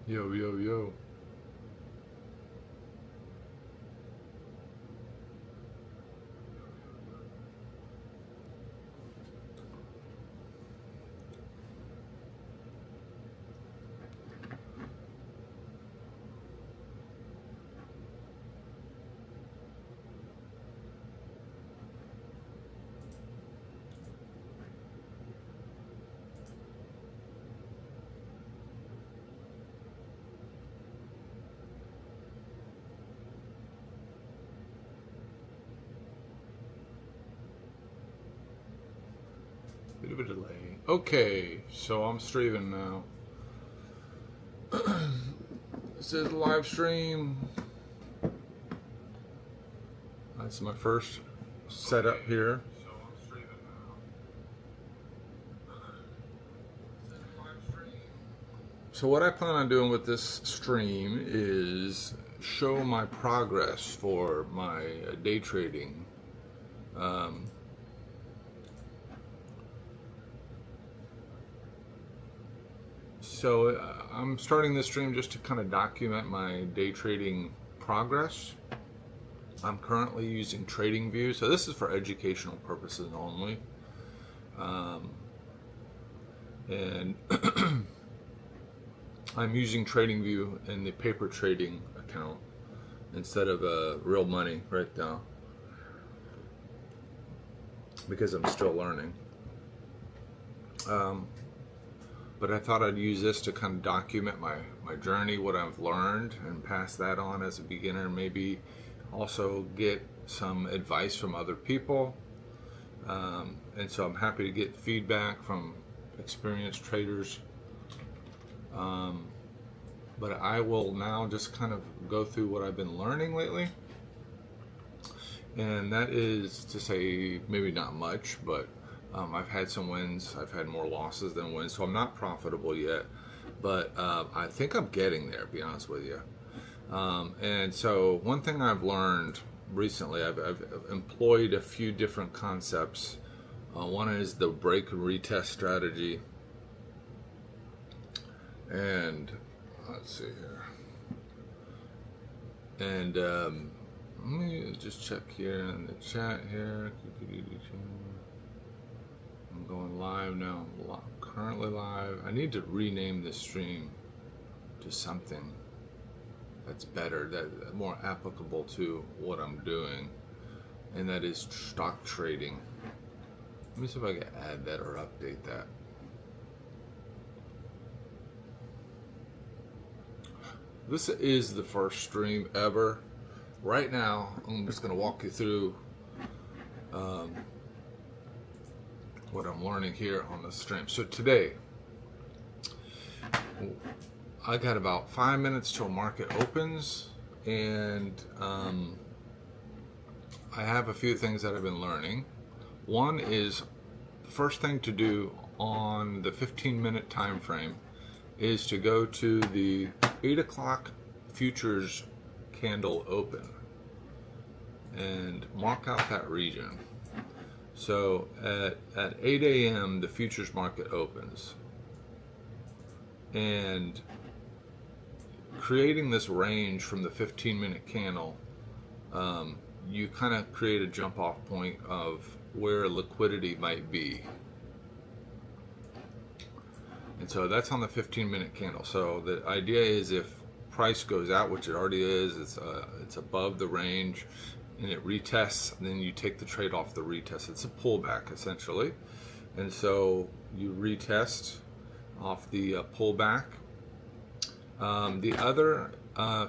Yo, yo, yo. Bit of a delay. Okay, so I'm streaming now. This is a live stream. That's my first setup here. So what I plan on doing with this stream is show my progress for my day trading. So I'm starting this stream just to kind of document my day trading progress. I'm currently using TradingView, so this is for educational purposes only. And I'm using TradingView in the paper trading account instead of real money right now because I'm still learning. But I thought I'd use this to kind of document my journey, what I've learned, and pass that on as a beginner. Maybe also get some advice from other people. And so I'm happy to get feedback from experienced traders. But I will now just kind of go through what I've been learning lately. And that is to say, maybe not much, but I've had some wins. I've had more losses than wins, so I'm not profitable yet. But I think I'm getting there, to be honest with you. And so one thing I've learned recently, I've employed a few different concepts. One is the break and retest strategy. And let's see here. And let me just check here in the chat here. I'm going live now. I'm currently live. I need to rename this stream to something that's better, that more applicable to what I'm doing, and that is stock trading. Let me see if I can add that or update that. This is the first stream ever. Right now, I'm just going to walk you through what I'm learning here on the stream. So today, I got about 5 minutes till market opens, and I have a few things that I've been learning. One is the first thing to do on the 15-minute time frame is to go to the 8 o'clock futures candle open and mark out that region. So at 8 a.m. the futures market opens, and creating this range from the 15-minute candle, you kind of create a jump off point of where liquidity might be. And so that's on the 15-minute candle. So the idea is if price goes out, which it already is, it's above the range, and it retests, then you take the trade off the retest. It's a pullback essentially. And so you retest off the pullback. The other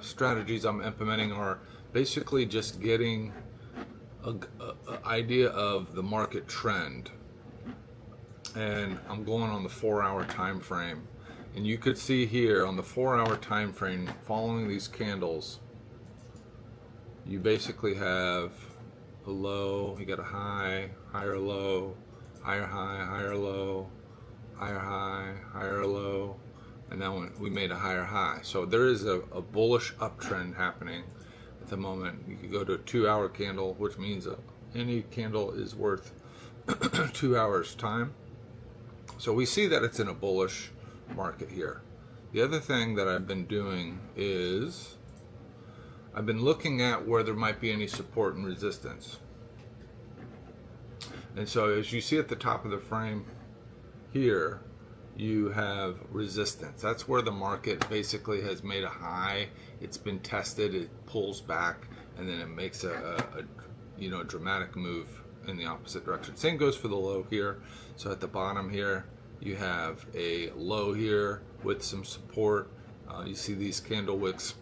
strategies I'm implementing are basically just getting an idea of the market trend. And I'm going on the 4-hour time frame. And you could see here on the 4-hour time frame, following these candles, you basically have a low, you got a high, higher low, higher high, higher low, higher high, higher low, and now we made a higher high. So there is a bullish uptrend happening at the moment. You could go to a 2-hour candle, which means any candle is worth 2 hours time. So we see that it's in a bullish market here. The other thing that I've been doing is I've been looking at where there might be any support and resistance. And so as you see at the top of the frame here, you have resistance. That's where the market basically has made a high. It's been tested, it pulls back, and then it makes a dramatic move in the opposite direction. Same goes for the low here. So at the bottom here, you have a low here with some support. You see these candle wicks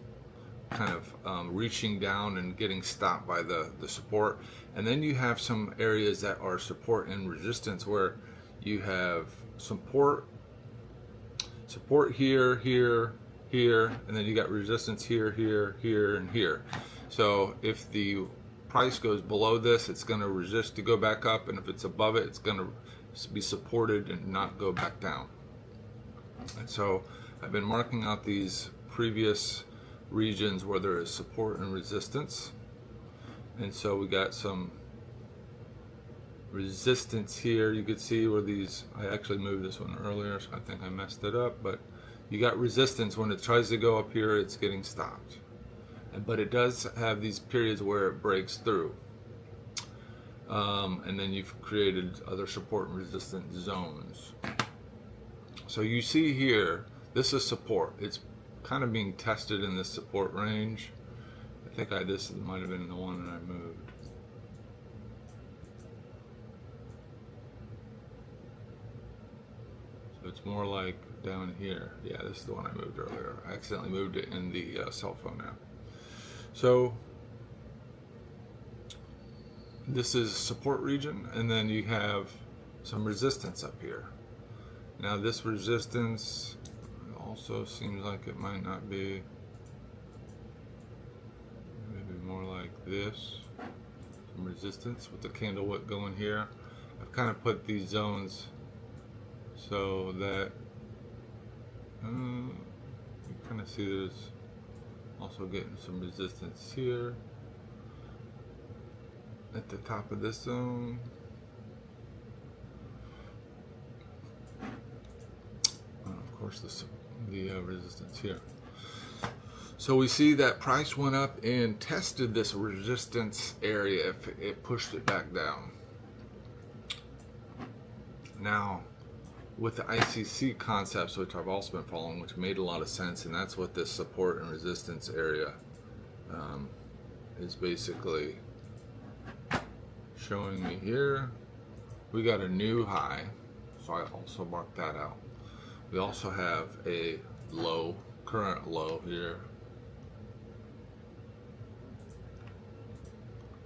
kind of reaching down and getting stopped by the support. And then you have some areas that are support and resistance where you have support here, here, here, and then you got resistance here, here, here, and here. So if the price goes below this, it's going to resist to go back up, and if it's above it, it's going to be supported and not go back down. And so I've been marking out these previous regions where there is support and resistance, and so we got some resistance here. You could see where these, I actually moved this one earlier, so I think I messed it up, but you got resistance when it tries to go up here, it's getting stopped. But it does have these periods where it breaks through, and then you've created other support and resistance zones. So you see here, this is support. It's kind of being tested in this support range. I think this might have been the one that I moved. So it's more like down here. Yeah, this is the one I moved earlier. I accidentally moved it in the cell phone app. So this is support region, and then you have some resistance up here. Now this resistance also seems like it might not be, maybe more like this, some resistance with the candle wick going here. I've kind of put these zones so that you kind of see there's also getting some resistance here at the top of this zone. And of course the resistance here. So we see that price went up and tested this resistance area. If it pushed it back down. Now with the ICC concepts, which I've also been following, which made a lot of sense, and that's what this support and resistance area is basically showing me here. We got a new high, so I also marked that out. We also have a low, current low here.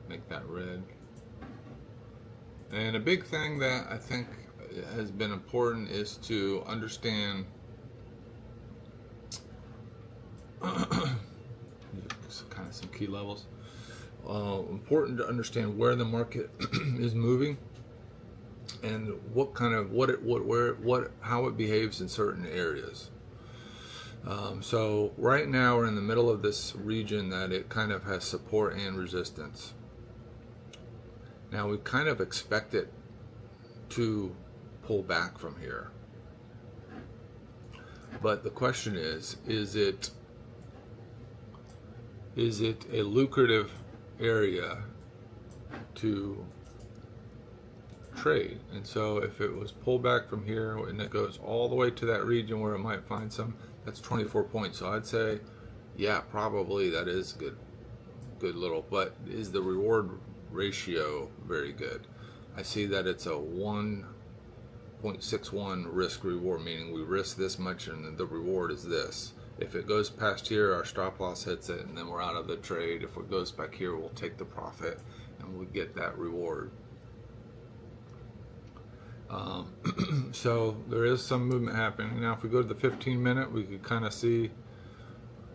Make that red. And a big thing that I think has been important is to understand kind of some key levels. Important to understand where the market is moving and what kind of how it behaves in certain areas. So right now we're in the middle of this region that it kind of has support and resistance. Now we kind of expect it to pull back from here, but the question is it a lucrative area to trade? And so if it was pulled back from here and it goes all the way to that region where it might find some, that's 24 points. So I'd say, yeah, probably that is good little, but is the reward ratio very good? I see that it's a 1.61 risk reward, meaning we risk this much and the reward is this. If it goes past here, our stop loss hits it and then we're out of the trade. If it goes back here, we'll take the profit and we'll get that reward. So there is some movement happening. Now if we go to the 15-minute, we could kind of see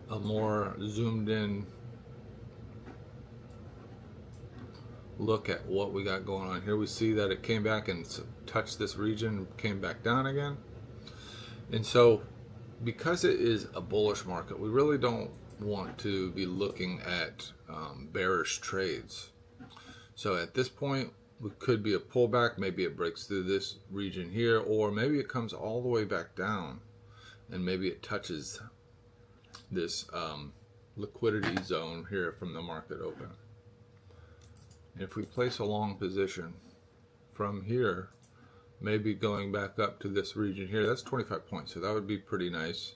a more zoomed in look at what we got going on here. We see that it came back and touched this region, came back down again. And so because it is a bullish market, we really don't want to be looking at bearish trades. So at this point, we could be a pullback. Maybe it breaks through this region here, or maybe it comes all the way back down and maybe it touches this liquidity zone here from the market open. And if we place a long position from here, maybe going back up to this region here, that's 25 points, so that would be pretty nice.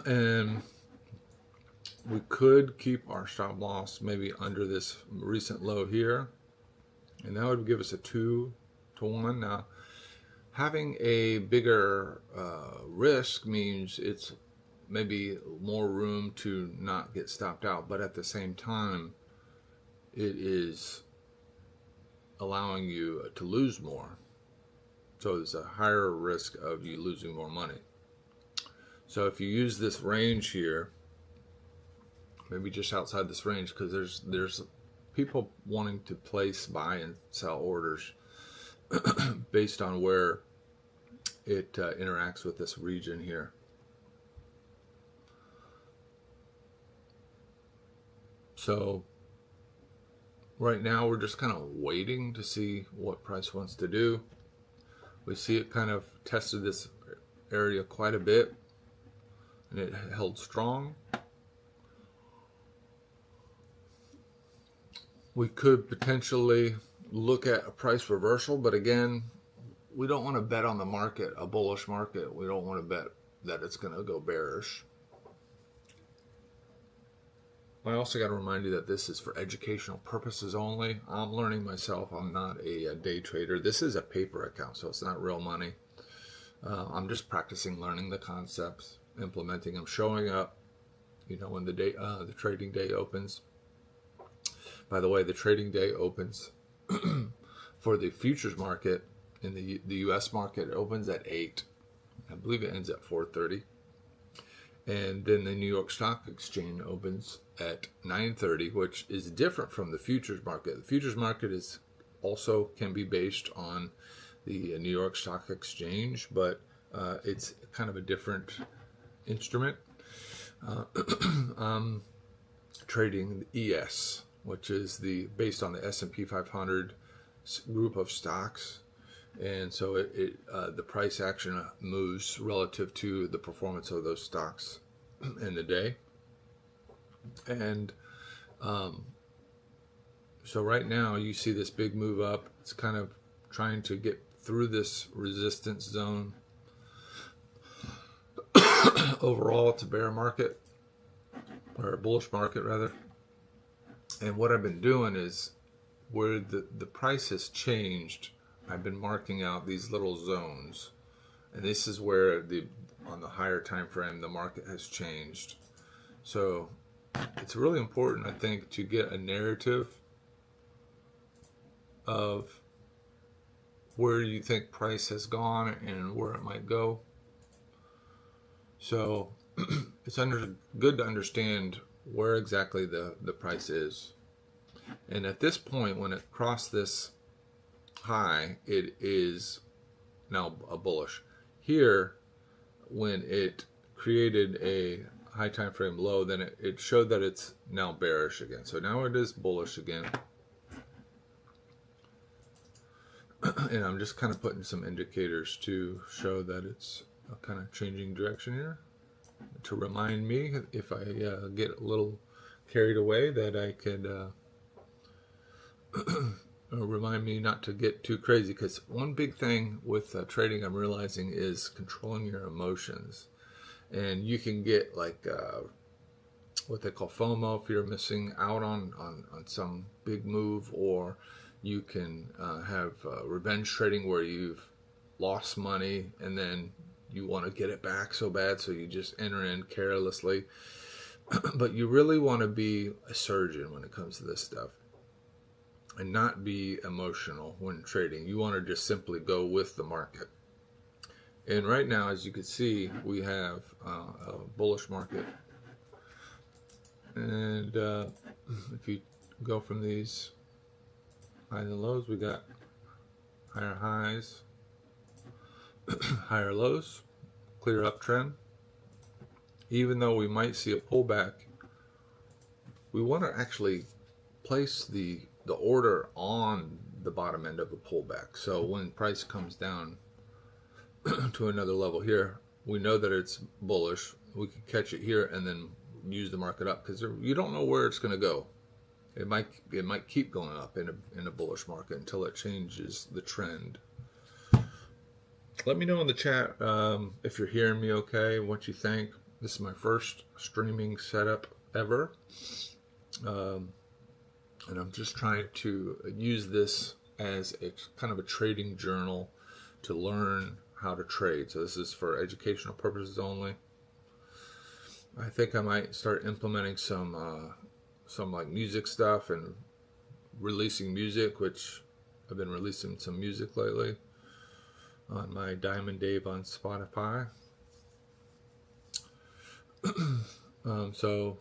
And we could keep our stop loss maybe under this recent low here, and that would give us a 2-to-1. Now, having a bigger risk means it's maybe more room to not get stopped out, but at the same time, it is allowing you to lose more. So there's a higher risk of you losing more money. So if you use this range here, maybe just outside this range, because there's people wanting to place buy and sell orders based on where it interacts with this region here. So right now we're just kind of waiting to see what price wants to do. We see it kind of tested this area quite a bit, and it held strong. We could potentially look at a price reversal, but again, we don't want to bet on the market, a bullish market. We don't want to bet that it's going to go bearish. I also got to remind you that this is for educational purposes only. I'm learning myself. I'm not a day trader. This is a paper account, so it's not real money. I'm just practicing learning the concepts, implementing them, showing up, when the trading day opens. By the way, the trading day opens for the futures market in the U.S. market. It opens at 8. I believe it ends at 4:30. And then the New York Stock Exchange opens at 9:30, which is different from the futures market. The futures market also can be based on the New York Stock Exchange, but it's kind of a different instrument. Trading the ES, which is based on the S&P 500 group of stocks, and so the price action moves relative to the performance of those stocks in the day. And so right now you see this big move up. It's kind of trying to get through this resistance zone. Overall, it's a bear market, or a bullish market rather. And what I've been doing is, where the price has changed, I've been marking out these little zones, and this is where on the higher time frame the market has changed. So it's really important, I think, to get a narrative of where you think price has gone and where it might go. So it's good to understand where exactly the price is. And at this point, when it crossed this high, it is now a bullish. Here, when it created a high time frame low, then it showed that it's now bearish again. So now it is bullish again. And I'm just kind of putting some indicators to show that it's kind of changing direction here, to remind me if I get a little carried away that I could remind me not to get too crazy. Because one big thing with trading I'm realizing is controlling your emotions. And you can get like what they call FOMO, if you're missing out on some big move, or you can have revenge trading where you've lost money and then you want to get it back so bad, so you just enter in carelessly. But you really want to be a surgeon when it comes to this stuff and not be emotional when trading. You want to just simply go with the market. And right now, as you can see, we have a bullish market. And if you go from these highs and lows, we got higher highs, higher lows, clear uptrend. Even though we might see a pullback, we want to actually place the order on the bottom end of a pullback. So when price comes down to another level here, we know that it's bullish. We can catch it here and then use the market up, because you don't know where it's going to go. It might keep going up in a bullish market until it changes the trend. Let me know in the chat if you're hearing me okay, what you think. This is my first streaming setup ever. And I'm just trying to use this as a kind of a trading journal to learn how to trade. So this is for educational purposes only. I think I might start implementing some like music stuff and releasing music, which I've been releasing some music lately on my Diamond Dave on Spotify. So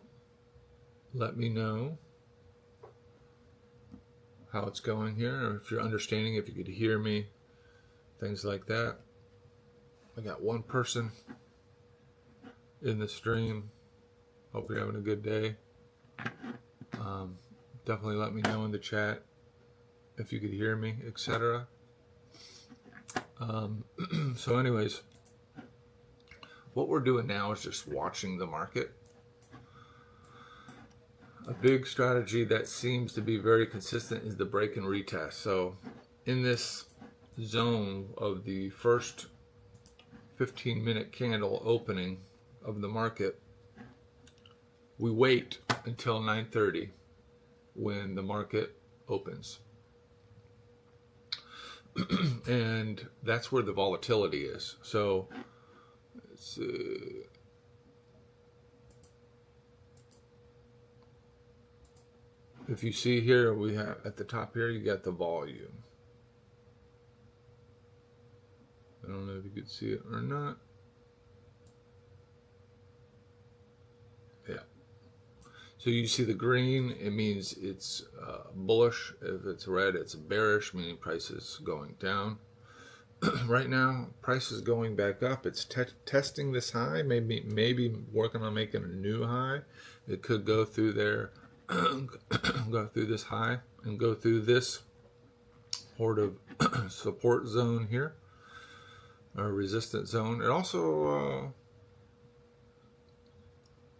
let me know how it's going here, or if you're understanding, if you could hear me, things like that. I got one person in the stream. Hope you're having a good day. Definitely let me know in the chat if you could hear me, etc. So anyways, what we're doing now is just watching the market. A big strategy that seems to be very consistent is the break and retest. So in this zone of the first 15-minute candle opening of the market, we wait until 9:30 when the market opens. And that's where the volatility is. So it's, if you see here, we have at the top here, you got the volume. I don't know if you could see it or not. Yeah. So you see the green, it means it's bullish. If it's red, it's bearish, meaning price is going down. Right now, price is going back up. It's testing this high, maybe working on making a new high. It could go through there, go through this high, and go through this sort of support zone here, or resistance zone. It also,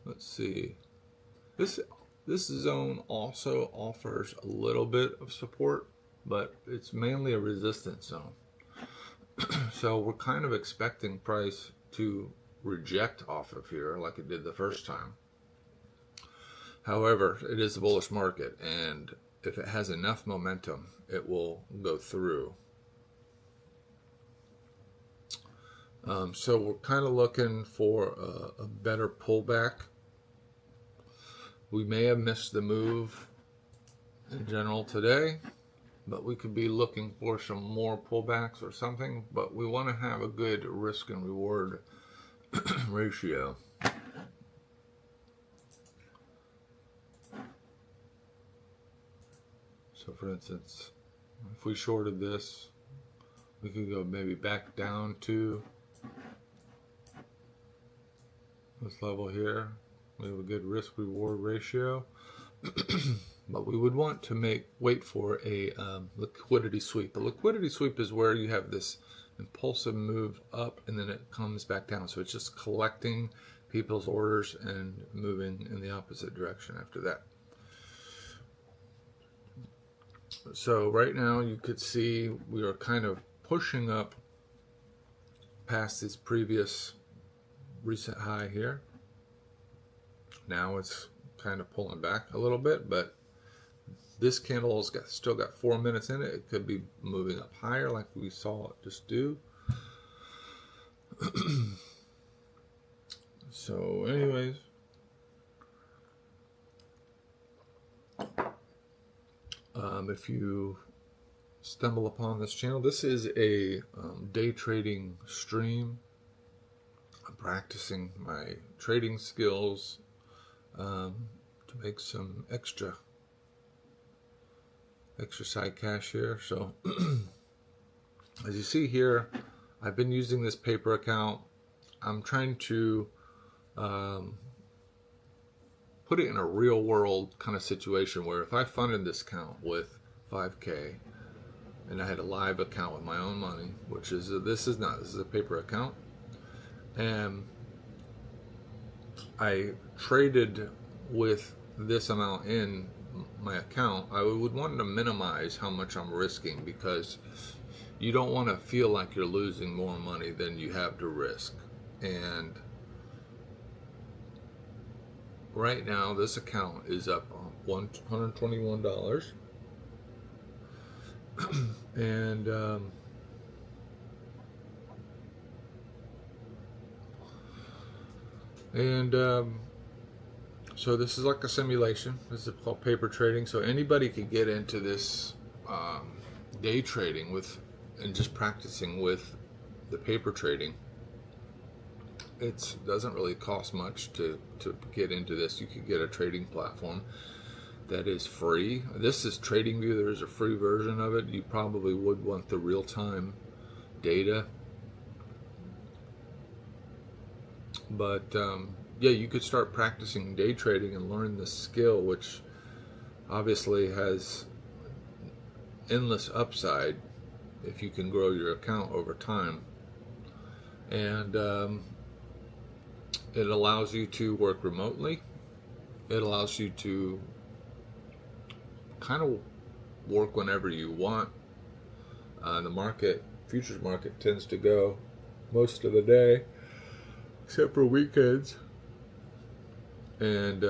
let's see. This zone also offers a little bit of support, but it's mainly a resistance zone. So we're kind of expecting price to reject off of here like it did the first time. However, it is a bullish market, and if it has enough momentum, it will go through. So we're kind of looking for a better pullback. We may have missed the move in general today, but we could be looking for some more pullbacks or something. But we want to have a good risk and reward ratio. So for instance, if we shorted this, we could go maybe back down to this level here. We have a good risk-reward ratio, but we would want to wait for a liquidity sweep. A liquidity sweep is where you have this impulsive move up and then it comes back down. So it's just collecting people's orders and moving in the opposite direction after that. So right now you could see we are kind of pushing up past this previous recent high here. Now it's kind of pulling back a little bit, but this candle has still got 4 minutes in it. It could be moving up higher like we saw it just do. So anyways, if you stumble upon this channel, this is a day trading stream. I'm practicing my trading skills to make some extra side cash here. So as you see here, I've been using this paper account. I'm trying to put it in a real world kind of situation where if I funded this account with $5K and I had a live account with my own money, which is this is a paper account, and I traded with this amount in my account, I would want to minimize how much I'm risking, because you don't want to feel like you're losing more money than you have to risk. And right now this account is up $121. and so this is like a simulation. This is called paper trading. So anybody could get into this day trading with, and just practicing with the paper trading. It doesn't really cost much to get into this. You could get a trading platform that is free. This is TradingView. There is a free version of it. You probably would want the real-time data, but yeah, you could start practicing day trading and learn the skill, which obviously has endless upside if you can grow your account over time. And it allows you to work remotely. It allows you to kind of work whenever you want. The futures market tends to go most of the day, except for weekends. And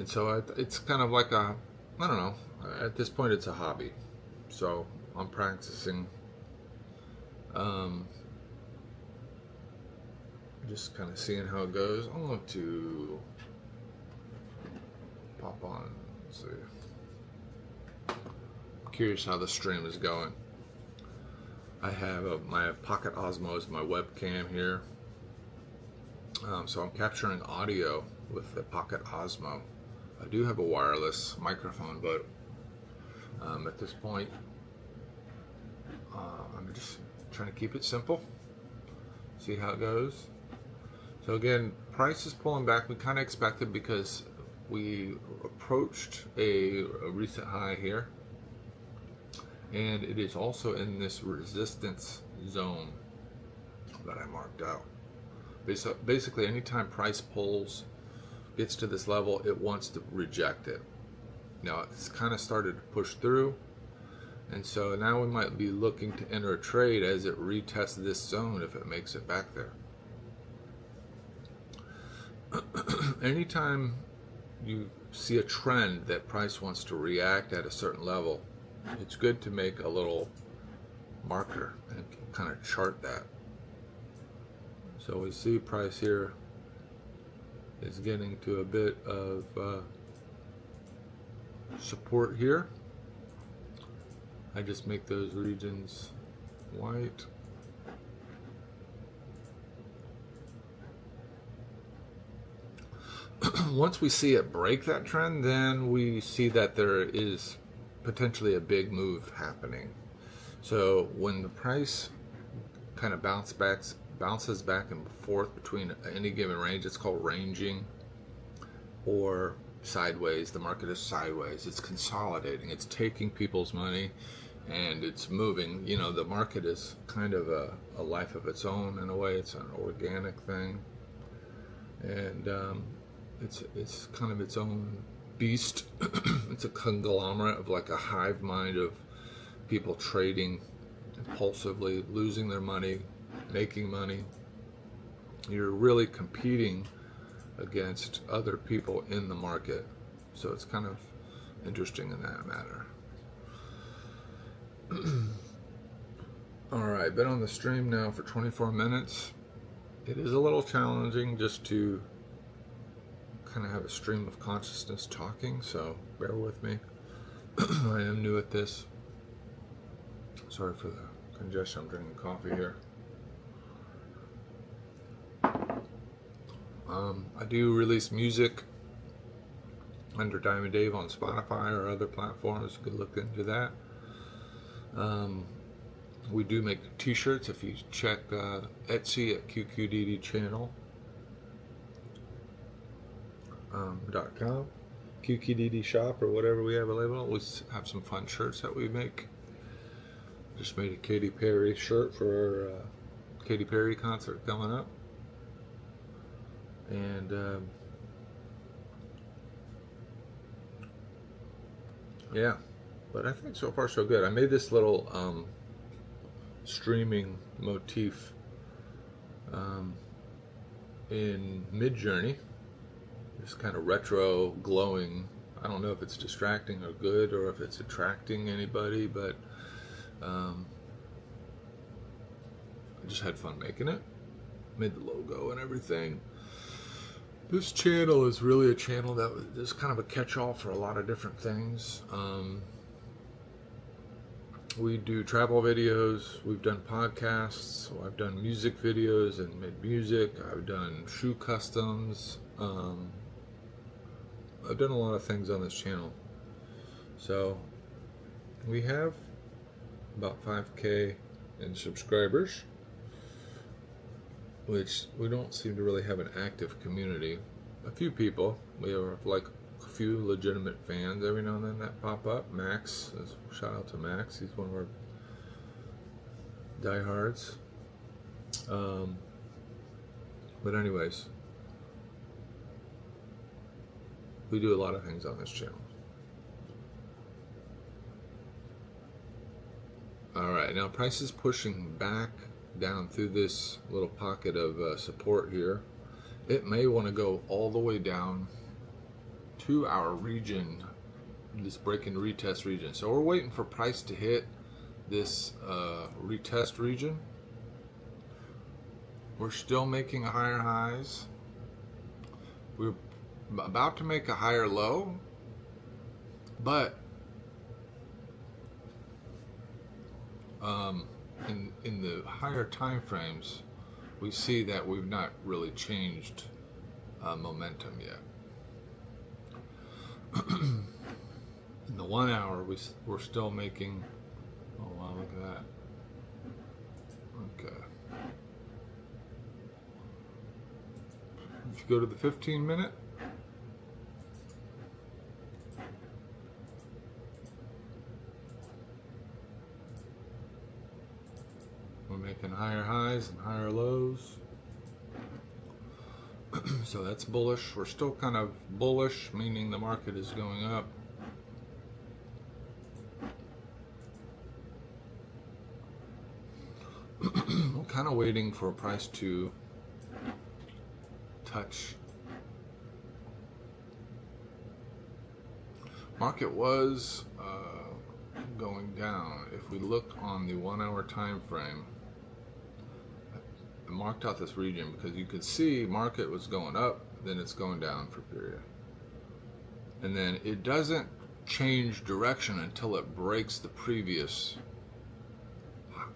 so it's kind of like I don't know, at this point it's a hobby. So I'm practicing, just kind of seeing how it goes. I'm going to pop on, let's see. I'm curious how the stream is going. I have my Pocket Osmo as my webcam here. So I'm capturing audio with the Pocket Osmo. I do have a wireless microphone, but at this point, I'm just trying to keep it simple. See how it goes. So again, price is pulling back. We kind of expected, because we approached a recent high here, and it is also in this resistance zone that I marked out. Basically, anytime price gets to this level, it wants to reject it. Now it's kind of started to push through, and so now we might be looking to enter a trade as it retests this zone if it makes it back there. Anytime you see a trend that price wants to react at a certain level, it's good to make a little marker and kind of chart that. So we see price here is getting to a bit of support here. I just make those regions white. Once we see it break that trend, then we see that there is potentially a big move happening. So when the price kind of bounces back and forth between any given range, it's called ranging, or sideways. The market is sideways. It's consolidating. It's taking people's money and it's moving. You know, the market is kind of a life of its own in a way. It's an organic thing, and it's kind of its own beast. It's a conglomerate of like a hive mind of people trading impulsively, losing their money, making money. You're really competing against other people in the market. So it's kind of interesting in that matter. Alright, been on the stream now for 24 minutes. It is a little challenging just to kind of have a stream of consciousness talking, so bear with me. I am new at this. Sorry for the congestion. I'm drinking coffee here. I do release music under Diamond Dave on Spotify or other platforms. You could look into that. We do make t-shirts. If you check Etsy at QQDD channel .com, QQDD shop, or whatever we have available. We have some fun shirts that we make. Just made a Katy Perry shirt for our Katy Perry concert coming up. And yeah, but I think so far so good. I made this little streaming motif in Midjourney. This kind of retro glowing. I don't know if it's distracting or good or if it's attracting anybody, but I just had fun making it. Made the logo and everything. This channel is really a channel that is kind of a catch-all for a lot of different things. We do travel videos, we've done podcasts, so I've done music videos and made music, I've done shoe customs, I've done a lot of things on this channel. So we have about 5K in subscribers, which we don't seem to really have an active community. A few people, we have like a few legitimate fans every now and then that pop up. Max, shout out to Max, he's one of our diehards. But anyways, we do a lot of things on this channel. Alright, now price is pushing back down through this little pocket of support here. It may want to go all the way down to our region, this break and retest region. So we're waiting for price to hit this retest region. We're still making higher highs. We're about to make a higher low, but in the higher time frames, we see that we've not really changed momentum yet. In the 1 hour, we're still making. Oh wow, look at that. Okay. If you go to the 15-minute. We're making higher highs and higher lows. So that's bullish. We're still kind of bullish, meaning the market is going up. We're kind of waiting for a price to touch. Market was going down. If we look on the 1 hour time frame, I marked out this region because you could see market was going up, then it's going down for a period. And then it doesn't change direction until it breaks the previous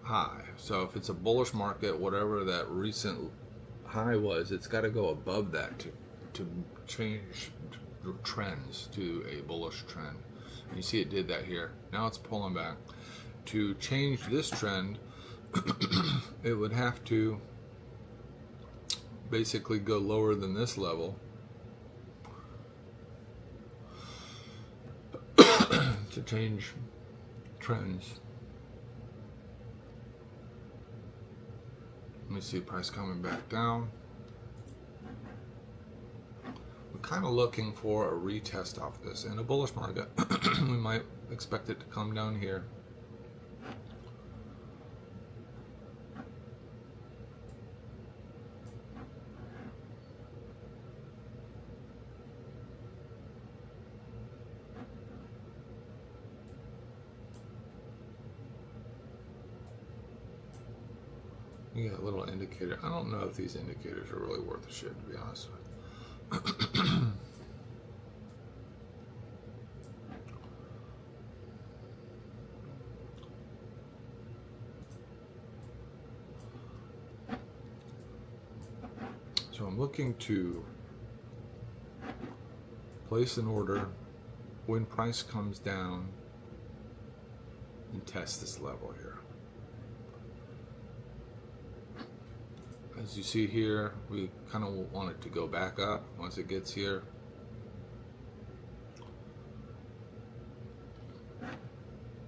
high. So if it's a bullish market, whatever that recent high was, it's got to go above that to change trends to a bullish trend. And you see it did that here. Now it's pulling back. To change this trend, it would have to basically go lower than this level to change trends. Let me see price coming back down. We're kind of looking for a retest off this. In a bullish market, we might expect it to come down here. You got a little indicator. I don't know if these indicators are really worth the shit, to be honest with you. So I'm looking to place an order when price comes down and test this level here. As you see here, we kind of want it to go back up once it gets here.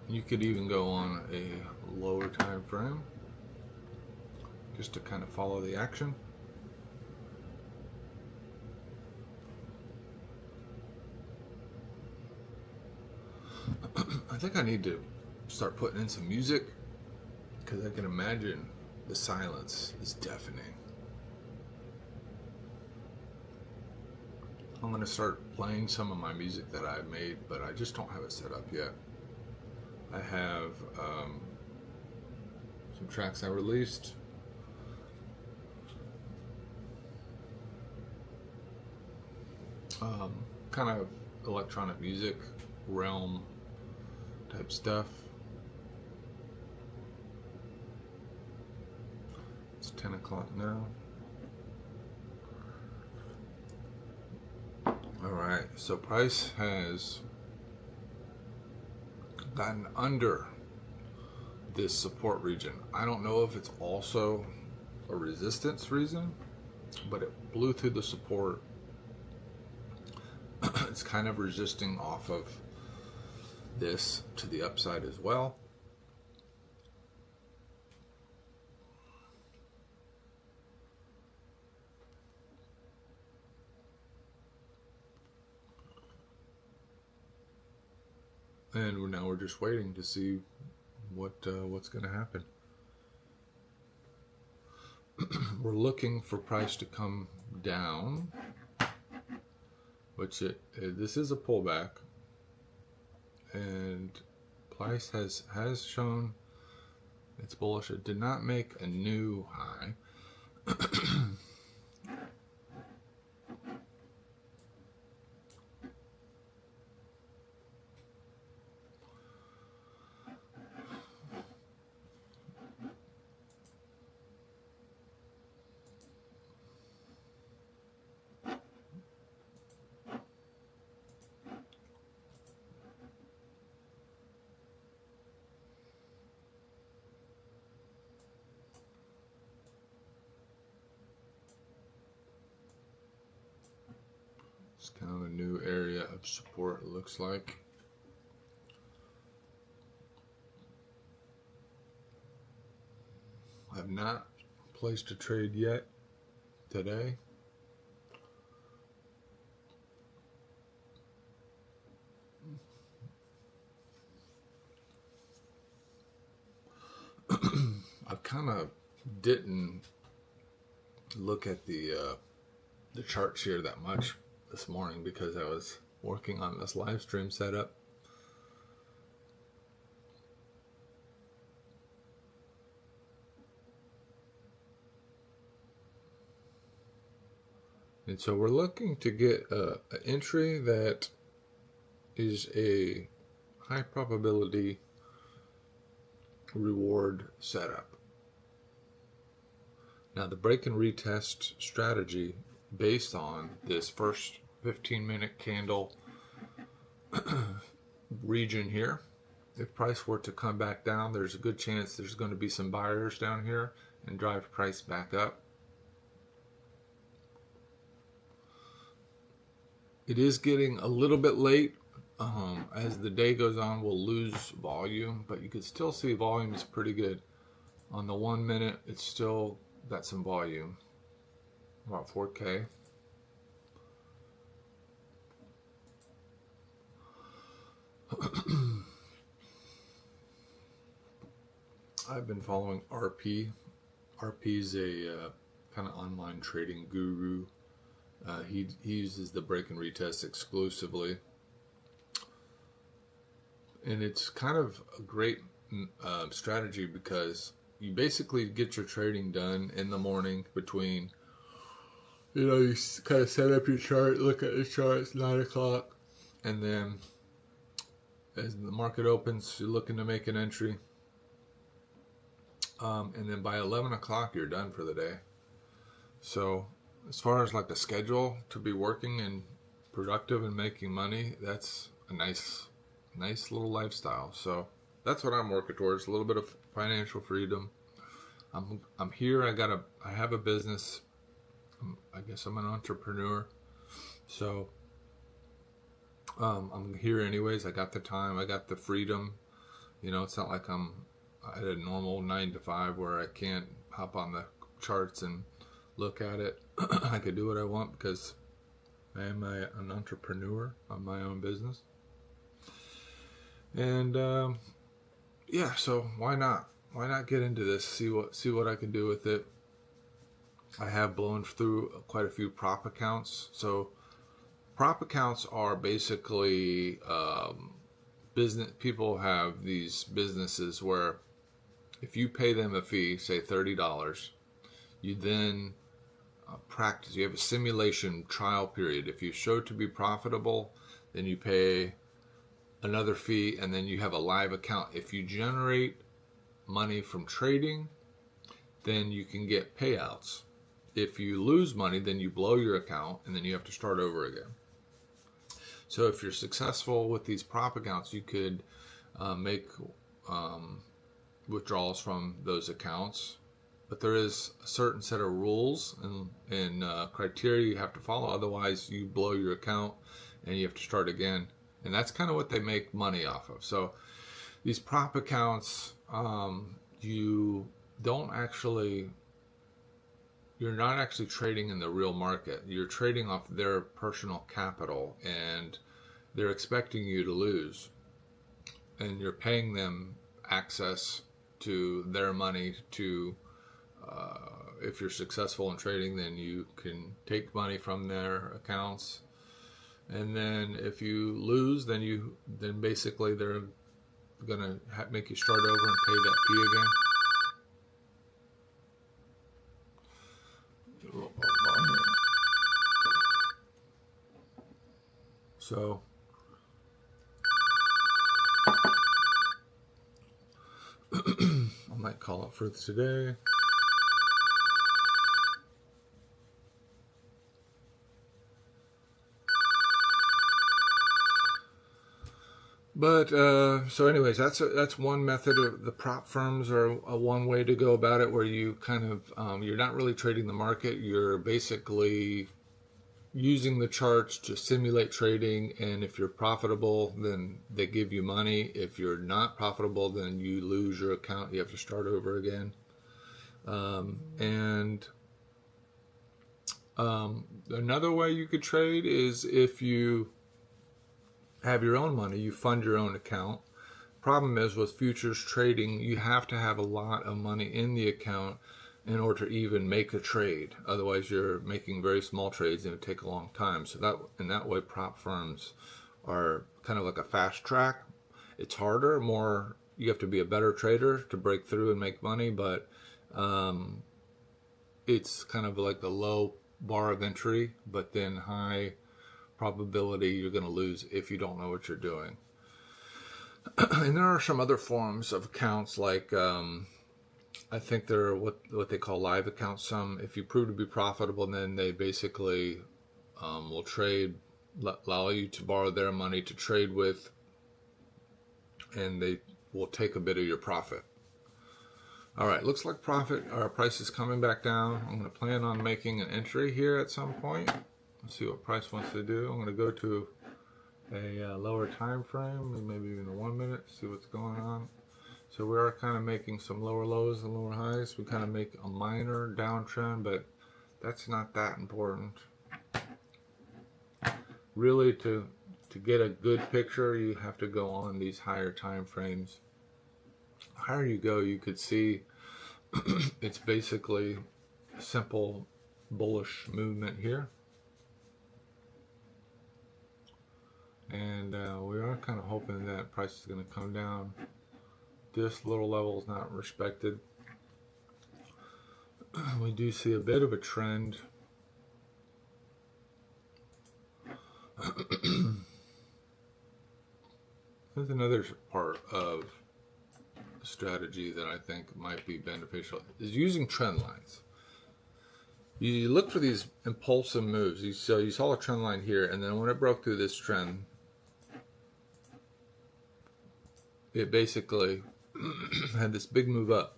You could even go on a lower time frame. just to kind of follow the action. I think I need to start putting in some music, because I can imagine the silence is deafening. I'm going to start playing some of my music that I made, but I just don't have it set up yet. I have some tracks I released. Kind of electronic music realm type stuff. It's 10 o'clock now. Alright, so price has gotten under this support region. I don't know if it's also a resistance reason, but it blew through the support. It's kind of resisting off of this to the upside as well. And now we're just waiting to see what's going to happen. We're looking for price to come down, which this is a pullback, and price has shown it's bullish. It did not make a new high. It's kind of a new area of support, it looks like. I have not placed a trade yet today. I kind of didn't look at the charts here that much this morning because I was working on this live stream setup. And so we're looking to get an entry that is a high probability reward setup. Now the break and retest strategy based on this first 15-minute candle region here, if price were to come back down, there's a good chance there's going to be some buyers down here and drive price back up. It is getting a little bit late. As the day goes on, we'll lose volume, but you can still see volume is pretty good. On the 1 minute, it's still got some volume, about 4K. I've been following RP. RP's a kind of online trading guru. He uses the break and retest exclusively. And it's kind of a great strategy because you basically get your trading done in the morning between, you kind of set up your chart, look at the chart, it's 9 o'clock, and then as the market opens, you're looking to make an entry. And then by 11 o'clock, you're done for the day. So as far as like a schedule to be working and productive and making money, that's a nice little lifestyle. So that's what I'm working towards, a little bit of financial freedom. I'm here. I have a business. I guess I'm an entrepreneur. So I'm here anyways. I got the time. I got the freedom. It's not like I'm at a normal 9 to 5 where I can't hop on the charts and look at it. I could do what I want because I am an entrepreneur on my own business. And yeah, so why not? Why not get into this? See what I can do with it. I have blown through quite a few prop accounts. So prop accounts are basically business. People have these businesses where if you pay them a fee, say $30, you then practice. You have a simulation trial period. If you show to be profitable, then you pay another fee, and then you have a live account. If you generate money from trading, then you can get payouts. If you lose money, then you blow your account, and then you have to start over again. So if you're successful with these prop accounts, you could make withdrawals from those accounts. But there is a certain set of rules and criteria you have to follow. Otherwise, you blow your account and you have to start again. And that's kind of what they make money off of. So these prop accounts, you're not actually trading in the real market. You're trading off their personal capital, and they're expecting you to lose. And you're paying them access to their money to, if you're successful in trading, then you can take money from their accounts. And then if you lose, then basically they're going to make you start over and pay that fee again. So I might call it for today. But so anyways, that's one method. Of the prop firms are one way to go about it, where you kind of you're not really trading the market. You're basically using the charts to simulate trading, and if you're profitable, then they give you money. If you're not profitable, then you lose your account. You have to start over again. Another way you could trade is if you have your own money, you fund your own account. Problem is with futures trading, you have to have a lot of money in the account in order to even make a trade. Otherwise, you're making very small trades and it would take a long time. So that in that way, prop firms are kind of like a fast track. It's harder, more. You have to be a better trader to break through and make money, but it's kind of like the low bar of entry, but then high probability you're going to lose if you don't know what you're doing. And there are some other forms of accounts, like I think they're what they call live accounts. Some, if you prove to be profitable, then they basically will trade, allow you to borrow their money to trade with, and they will take a bit of your profit. All right, looks like our price is coming back down. I'm going to plan on making an entry here at some point. Let's see what price wants to do. I'm going to go to a lower time frame, maybe even a 1 minute, see what's going on. So we are kind of making some lower lows and lower highs. We kind of make a minor downtrend, but that's not that important. Really, to get a good picture, you have to go on these higher time frames. The higher you go, you could see it's basically a simple bullish movement here. And we are kind of hoping that price is going to come down. This little level is not respected. We do see a bit of a trend. There's another part of the strategy that I think might be beneficial, is using trend lines. You look for these impulsive moves. So you saw a trend line here, and then when it broke through this trend, it basically had this big move up.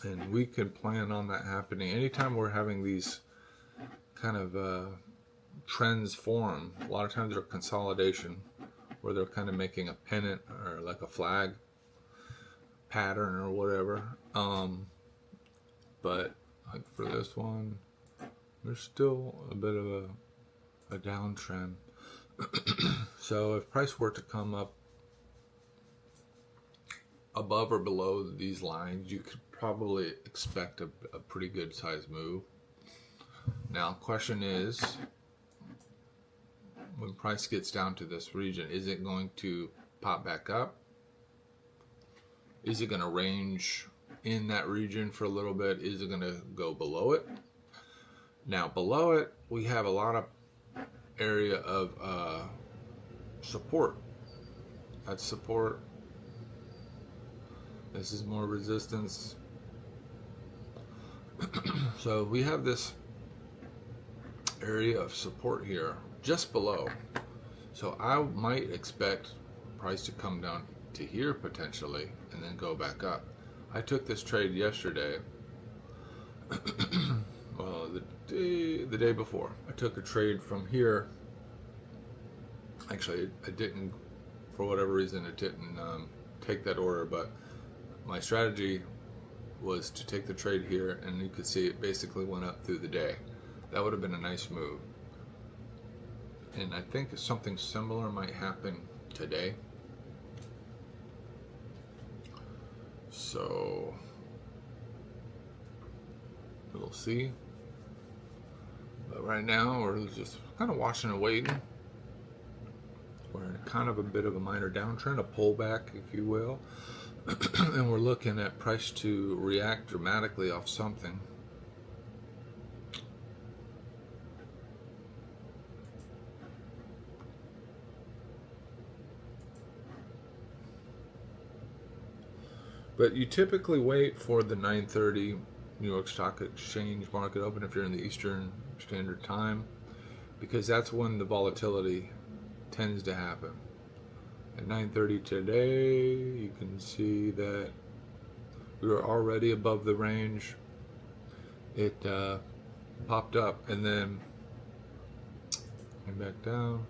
And we can plan on that happening. Anytime we're having these kind of trends form, a lot of times they're consolidation, where they're kind of making a pennant or like a flag pattern or whatever. But like for this one, there's still a bit of a downtrend. So if price were to come up above or below these lines, you could probably expect a pretty good size move. Now, question is, when price gets down to this region, is it going to pop back up? Is it going to range in that region for a little bit? Is it going to go below it? Now, below it, we have a lot of area of support. That's support. This is more resistance. So we have this area of support here just below. So I might expect price to come down to here potentially and then go back up. I took this trade yesterday. Well, the day before. I took a trade from here. Actually, I didn't, for whatever reason, it didn't take that order, but my strategy was to take the trade here, and you could see it basically went up through the day. That would have been a nice move. And I think something similar might happen today. So we'll see. But right now we're just kind of watching and waiting. We're in kind of a bit of a minor downtrend, a pullback, if you will. And we're looking at price to react dramatically off something. But you typically wait for the 9:30 New York Stock Exchange market open if you're in the Eastern Standard Time, because that's when the volatility tends to happen. At 9:30 today, you can see that we were already above the range. It popped up and then came back down.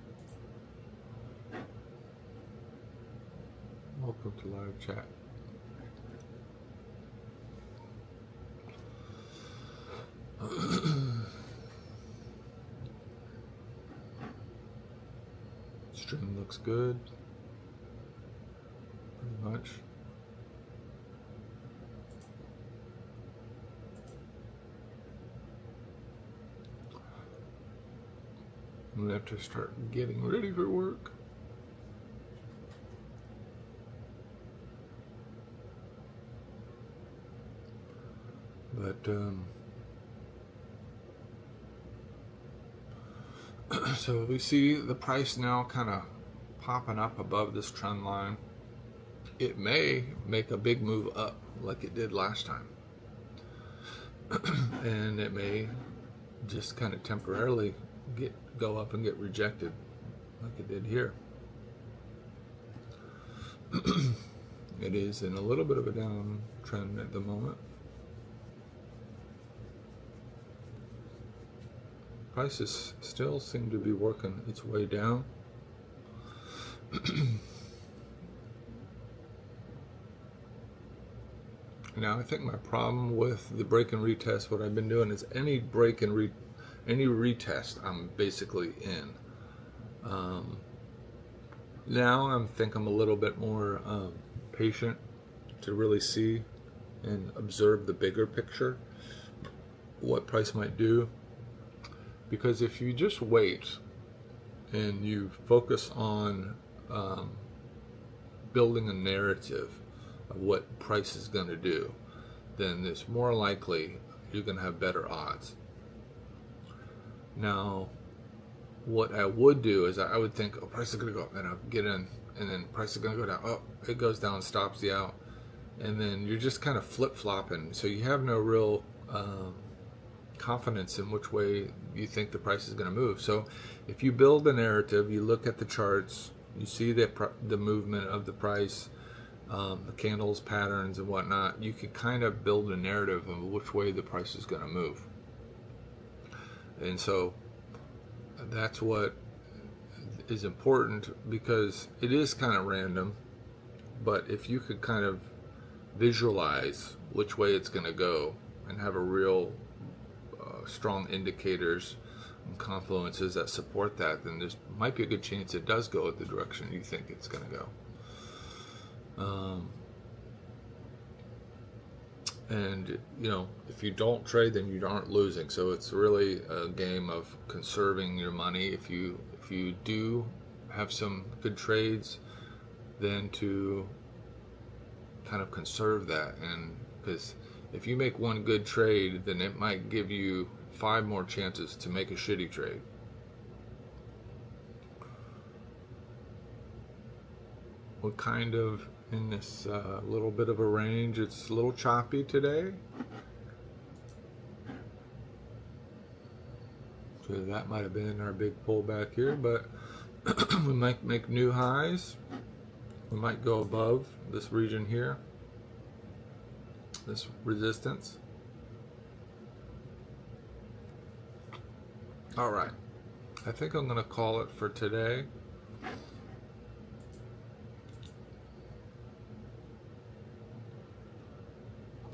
Welcome to live chat. Stream looks good. Pretty much. I'm gonna have to start getting ready for work. But so we see the price now kind of popping up above this trend line. It may make a big move up like it did last time. And it may just kind of temporarily go up and get rejected like it did here. It is in a little bit of a downtrend at the moment. Prices still seem to be working its way down. Now, I think my problem with the break and retest, what I've been doing is any break and any retest, I'm basically in. Now I think I'm a little bit more patient to really see and observe the bigger picture, what price might do. Because if you just wait and you focus on building a narrative of what price is going to do, then it's more likely you're going to have better odds. Now, what I would do is I would think, oh, price is going to go up, and I'll get in, and then price is going to go down. Oh, it goes down, stops you out, and then you're just kind of flip-flopping. So you have no real confidence in which way you think the price is going to move. So if you build a narrative, you look at the charts, you see the movement of the price, the candles, patterns, and whatnot, you can kind of build a narrative of which way the price is going to move. And so that's what is important, because it is kind of random, but if you could kind of visualize which way it's going to go, and have a real strong indicators and confluences that support that, then there might be a good chance it does go the direction you think it's going to go. And if you don't trade, then you aren't losing. So it's really a game of conserving your money. If you do have some good trades, then to kind of conserve that. And because if you make one good trade, then it might give you 5 more chances to make a shitty trade. We're kind of in this little bit of a range. It's a little choppy today. So that might have been our big pullback here, but we might make new highs. We might go above this region here, this resistance. All right, I think I'm going to call it for today.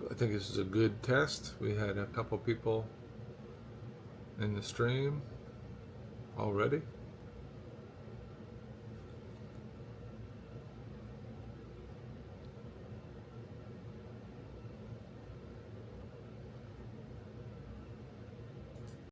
I think this is a good test. We had a couple people in the stream already.